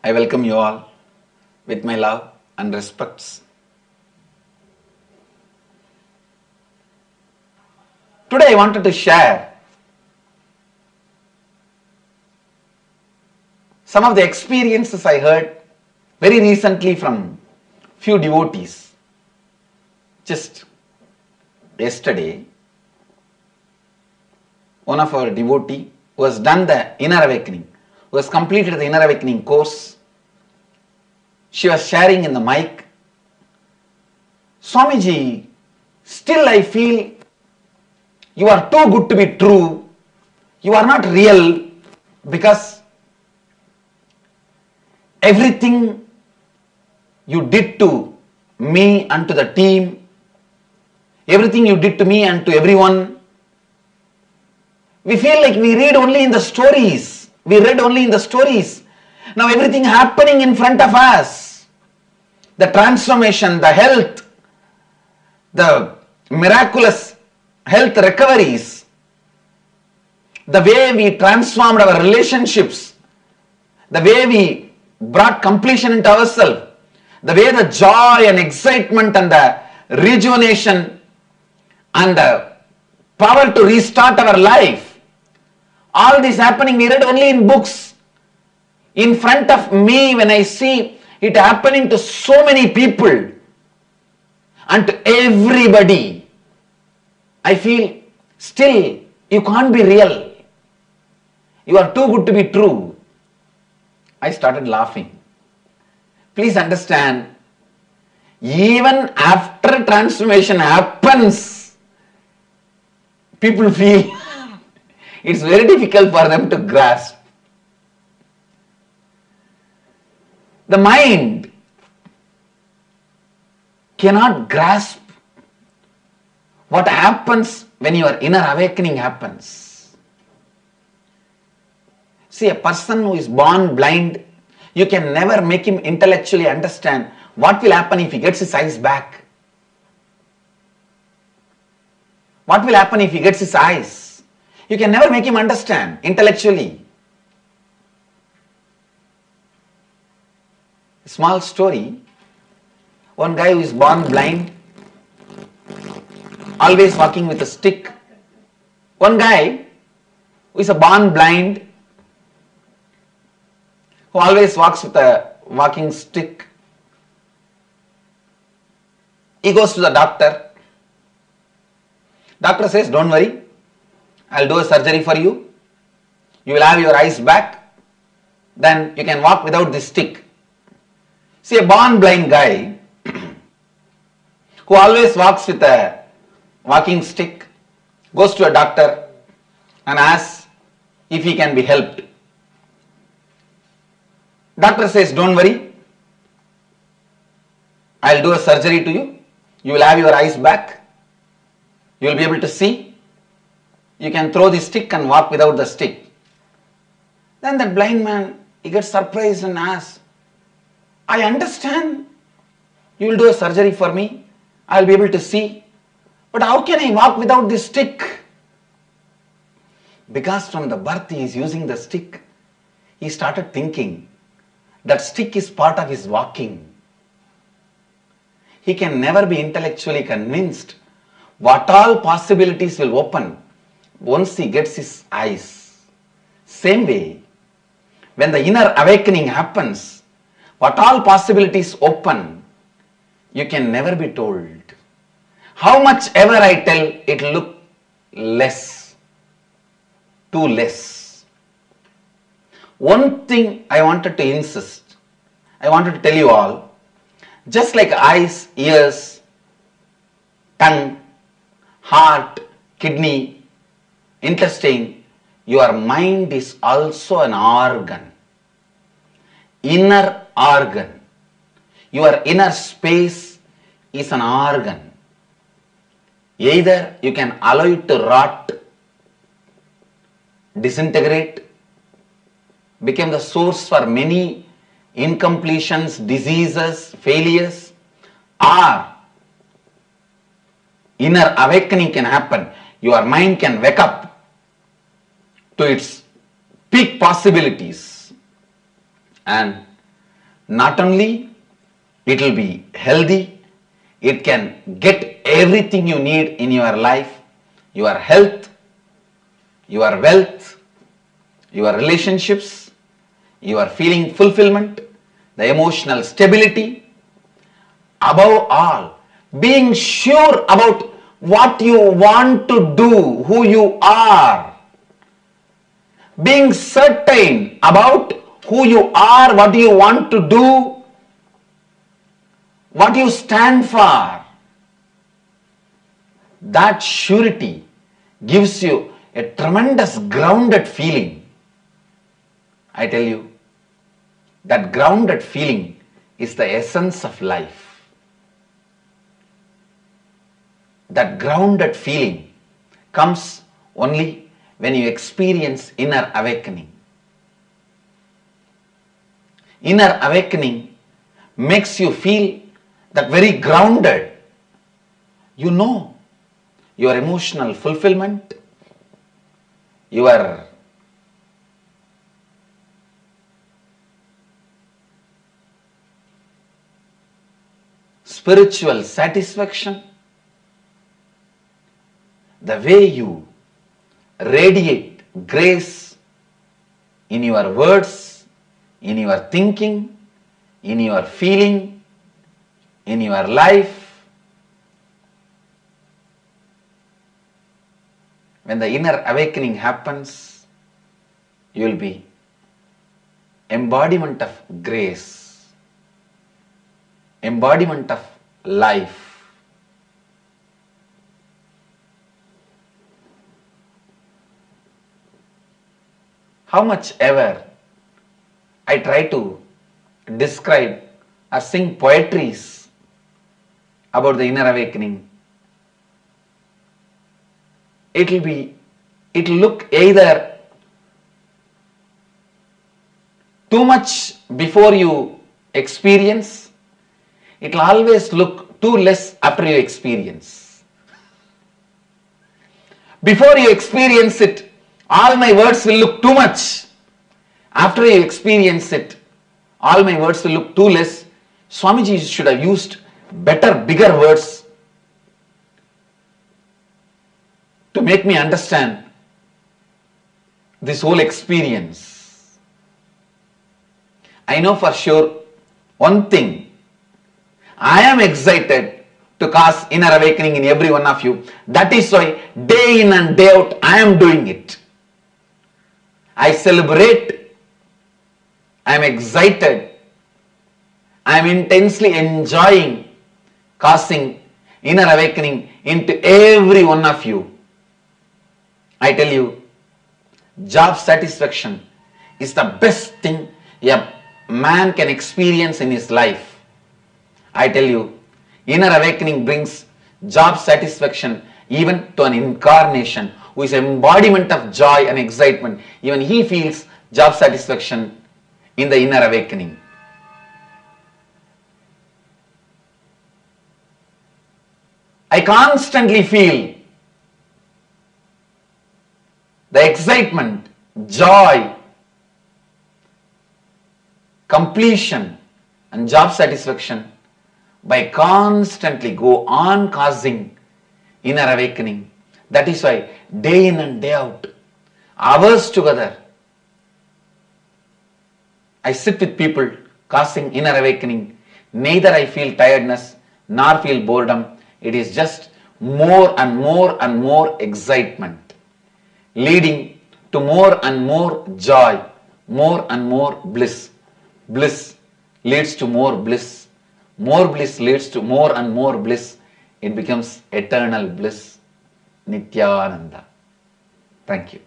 I welcome you all with my love and respects. Today I wanted to share some of the experiences I heard very recently from few devotees. Just yesterday, one of our devotee who has done the inner awakening, who has completed the inner awakening course, she was sharing in the mic, Swamiji, still I feel you are too good to be true. You are not real because everything you did to me and to the team, everything you did to me and to everyone, we feel like we read only in the stories. We read only in the stories. Now everything happening in front of us, the transformation, the health, the miraculous health recoveries, the way we transformed our relationships, the way we brought completion into ourselves, the way the joy and excitement and the rejuvenation and the power to restart our life, all this happening, we read only in books. In front of me, when I see it happening to so many people and to everybody, I feel still you can't be real. You are too good to be true. I started laughing. Please understand, even after transformation happens, people feel it's very difficult for them to grasp. The mind cannot grasp what happens when your inner awakening happens. See, a person who is born blind, you can never make him intellectually understand what will happen if he gets his eyes back. What will happen if he gets his eyes? You can never make him understand intellectually. A small story. One guy who is born blind, always walking with a stick. One guy who is a born blind, who always walks with a walking stick. He goes to the doctor. Doctor says, don't worry, I'll do a surgery for you. You will have your eyes back. Then you can walk without this stick. See, a born blind guy who always walks with a walking stick goes to a doctor and asks if he can be helped. Doctor says, don't worry, I'll do a surgery to you. You will have your eyes back. You will be able to see. You can throw the stick and walk without the stick. Then that blind man, he gets surprised and asks, I understand you will do a surgery for me. I will be able to see. But how can I walk without this stick? Because from the birth he is using the stick, he started thinking that stick is part of his walking. He can never be intellectually convinced what all possibilities will open once he gets his eyes. Same way, when the inner awakening happens, what all possibilities open, you can never be told. How much ever I tell, it look less, too less. One thing I wanted to insist, I wanted to tell you all, just like eyes, ears, tongue, heart, kidney, intestine, your mind is also an organ, inner organ. Your inner space is an organ. Either you can allow it to rot, disintegrate, become the source for many incompletions, diseases, failures, or inner awakening can happen. Your mind can wake up to its peak possibilities and not only it will be healthy, it can get everything you need in your life, your health, your wealth, your relationships, your feeling fulfillment, the emotional stability. Above all, being sure about what you want to do, who you are. Being certain about who you are, what you want to do, what you stand for. That surety gives you a tremendous grounded feeling. I tell you, that grounded feeling is the essence of life. That grounded feeling comes only when you experience inner awakening. Inner awakening makes you feel that very grounded. You know your emotional fulfillment, your spiritual satisfaction, the way you radiate grace in your words, in your thinking, in your feeling, in your life. When the inner awakening happens, you will be embodiment of grace, embodiment of life. How much ever I try to describe or sing poetries about the inner awakening, it will look either too much before you experience, it will always look too less after you experience. Before you experience it, all my words will look too much. After you experience it, all my words will look too less. Swamiji should have used better, bigger words to make me understand this whole experience. I know for sure one thing. I am excited to cause inner awakening in every one of you. That is why day in and day out I am doing it. I celebrate, I am excited, I am intensely enjoying causing inner awakening into every one of you. I tell you, job satisfaction is the best thing a man can experience in his life. I tell you, inner awakening brings job satisfaction even to an incarnation who is embodiment of joy and excitement. Even he feels job satisfaction in the inner awakening. I constantly feel the excitement, joy, completion and job satisfaction by constantly go on causing inner awakening. That is why day in and day out, hours together, I sit with people causing inner awakening. Neither I feel tiredness nor feel boredom. It is just more and more and more excitement, leading to more and more joy, more and more bliss. Bliss leads to more bliss. More bliss leads to more and more bliss. It becomes eternal bliss. Nityananda. Thank you.